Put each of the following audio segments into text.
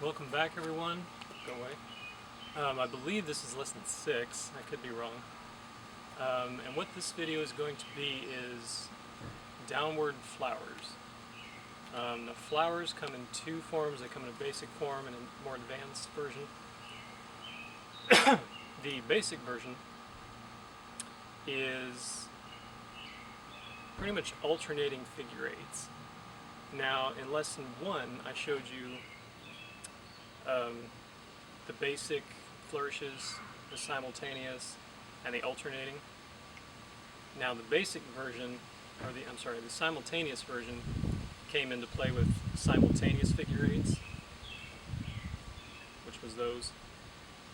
Welcome back, everyone. Go away. I believe this is lesson 6. I could be wrong. And what this video is going to be is downward flowers. The flowers come in two forms. They come in a basic form and a more advanced version. The basic version is pretty much alternating figure eights. Now, in lesson 1, I showed you the basic flourishes, the simultaneous, and the alternating. Now, the basic version, or the simultaneous version came into play with simultaneous figure eights, which was those.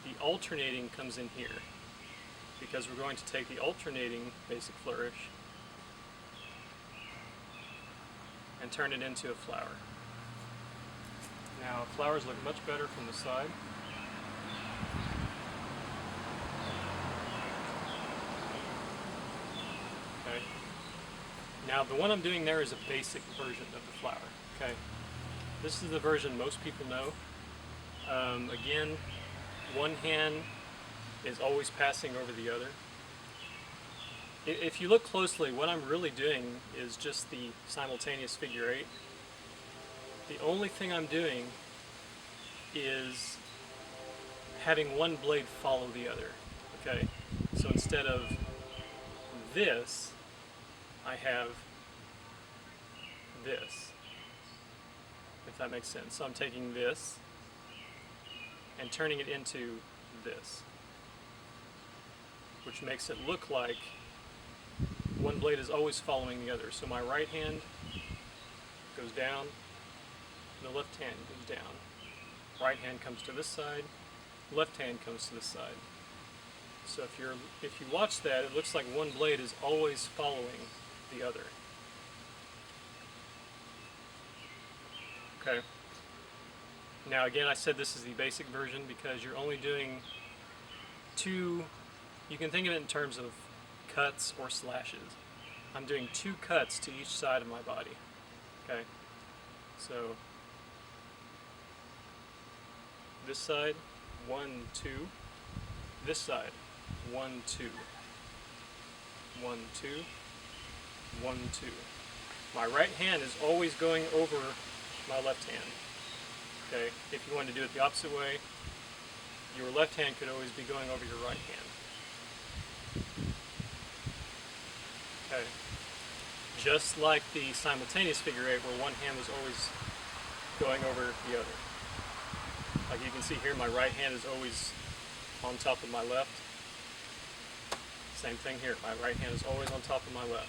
The alternating comes in here, because we're going to take the alternating basic flourish and turn it into a flower. Now, flowers look much better from the side. Okay. Now, the one I'm doing there is a basic version of the flower. Okay. This is the version most people know. Again, one hand is always passing over the other. If you look closely, what I'm really doing is just the simultaneous figure eight. The only thing I'm doing is having one blade follow the other. Okay? So instead of this, I have this, if that makes sense. So I'm taking this and turning it into this, which makes it look like one blade is always following the other. So my right hand goes down, the left hand goes down. Right hand comes to this side, left hand comes to this side. So if you watch that, it looks like one blade is always following the other. Okay. Now again, I said this is the basic version because you're only doing two. You can think of it in terms of cuts or slashes. I'm doing 2 cuts to each side of my body. Okay. So this side, 1, 2. This side, 1, 2. 1, 2. 1, 2. My right hand is always going over my left hand. Okay. If you want to do it the opposite way, your left hand could always be going over your right hand. Okay. Just like the simultaneous figure eight, where one hand was always going over the other. Like you can see here, my right hand is always on top of my left. Same thing here. My right hand is always on top of my left.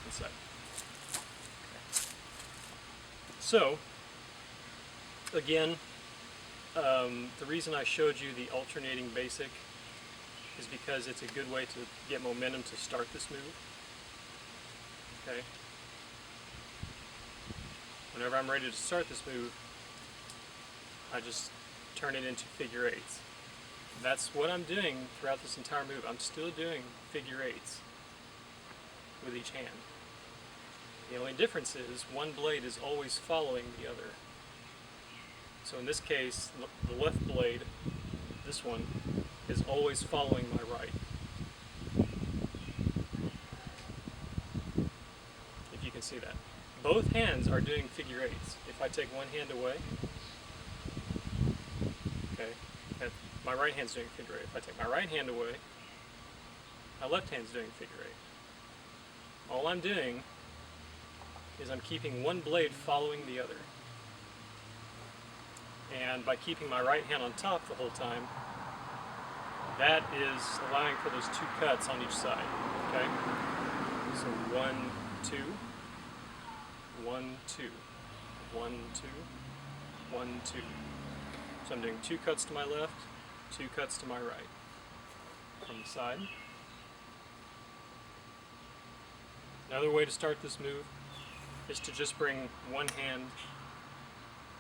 Inside. Okay. So, again, the reason I showed you the alternating basic is because it's a good way to get momentum to start this move. Okay. Whenever I'm ready to start this move, I just turn it into figure eights. That's what I'm doing throughout this entire move. I'm still doing figure eights with each hand. The only difference is one blade is always following the other. So in this case, the left blade, this one, is always following my right. If you can see that. Both hands are doing figure eights. If I take one hand away, okay, and my right hand's doing figure eight. If I take my right hand away, my left hand's doing figure eight. All I'm doing is I'm keeping one blade following the other. And by keeping my right hand on top the whole time, that is allowing for those 2 cuts on each side. Okay? So 1, 2, 1, 2, 1, 2, 1, 2. So I'm doing 2 cuts to my left, 2 cuts to my right from the side. Another way to start this move is to just bring one hand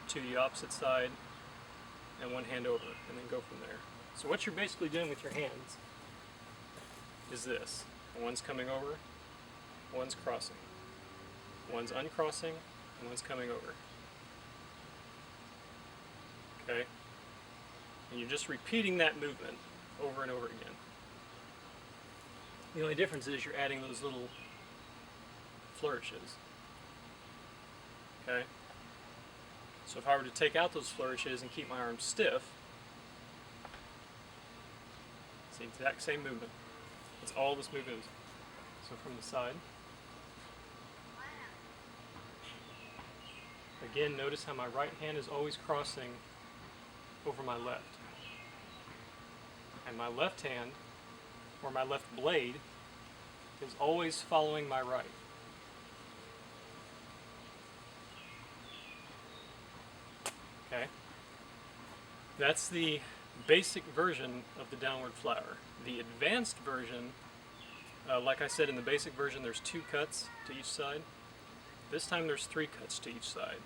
to the opposite side and one hand over, and then go from there. So what you're basically doing with your hands is this. One's coming over, one's crossing. One's uncrossing, and one's coming over. okay? And you're just repeating that movement over and over again. The only difference is you're adding those little flourishes, okay? So if I were to take out those flourishes and keep my arms stiff, it's the exact same movement. That's all this movement is. So from the side. Again, notice how my right hand is always crossing over my left. And my left hand, or my left blade, is always following my right. Okay? That's the basic version of the downward flower. The advanced version, like I said, in the basic version there's 2 cuts to each side. This time there's 3 cuts to each side.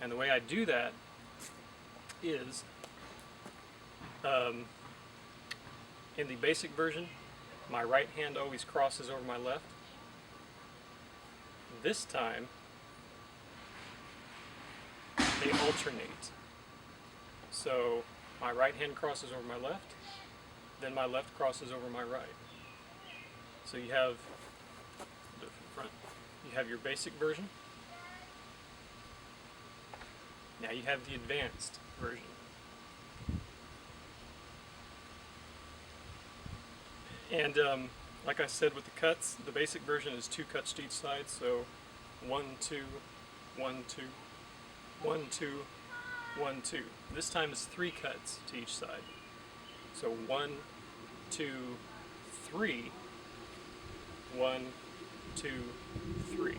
And the way I do that is, in the basic version, my right hand always crosses over my left. This time, they alternate. So my right hand crosses over my left, then my left crosses over my right. So you have the front. You have your basic version. Now you have the advanced version. And like I said with the cuts, the basic version is 2 cuts to each side. So 1, 2, 1, 2, 1, 2, 1, 2. This time it's 3 cuts to each side. So 1, 2, 3, 1, 2, 3.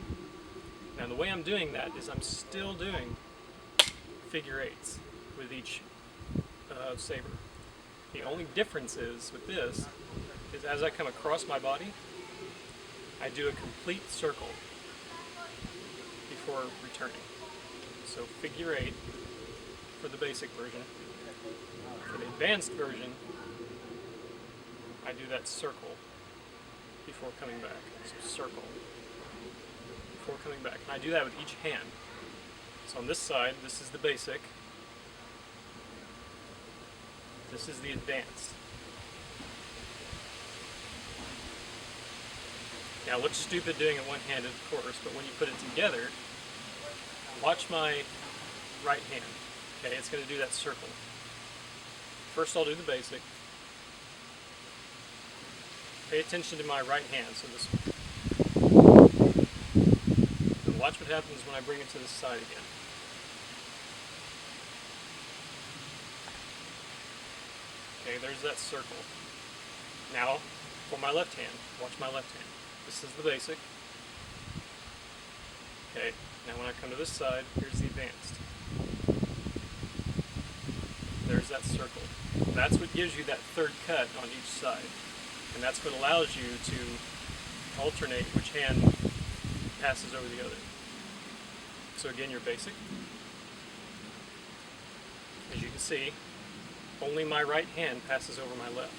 Now the way I'm doing that is I'm still doing figure eights with each saber. The only difference is with this is as I come across my body, I do a complete circle before returning. So figure 8 for the basic version. For the advanced version, I do that circle before coming back. So circle before coming back. And I do that with each hand. So on this side, this is the basic. This is the advanced. Now it looks stupid doing it one-handed, of course, but when you put it together, watch my right hand. Okay, it's going to do that circle. First I'll do the basic. Pay attention to my right hand, so this one. And watch what happens when I bring it to this side again. Okay, there's that circle. Now, for my left hand, watch my left hand. This is the basic. Okay, now when I come to this side, here's the advanced. There's that circle. That's what gives you that 3rd cut on each side. And that's what allows you to alternate which hand passes over the other. So again, your basic. As you can see, only my right hand passes over my left.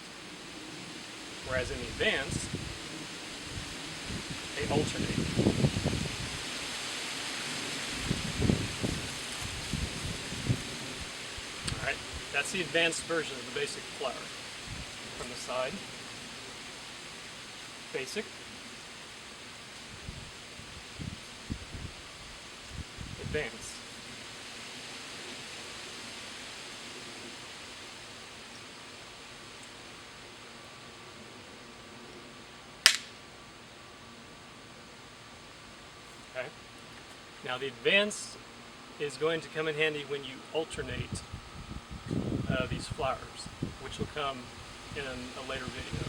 Whereas in the advanced, they alternate. Alright, that's the advanced version of the basic flower. From the side, basic, advanced. Okay. Now the advanced is going to come in handy when you alternate these flowers, which will come in a later video.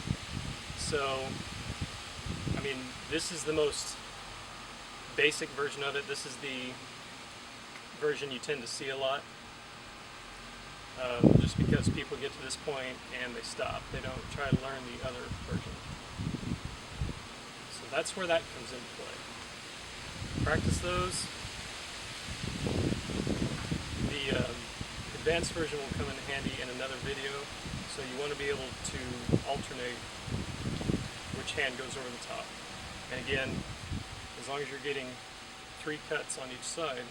So, I mean, this is the most basic version of it. This is the version you tend to see a lot, just because people get to this point and they stop. They don't try to learn the other version. So that's where that comes into play. Practice those. The advanced version will come in handy in another video, so you want to be able to alternate which hand goes over the top. And again, as long as you're getting 3 cuts on each side,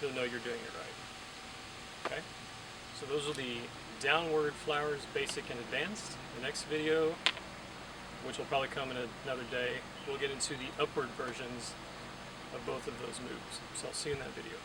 you'll know you're doing it right. Okay, so those are the downward flowers, basic and advanced. The next video, which will probably come in another day, we'll get into the upward versions of both of those moves. So I'll see you in that video.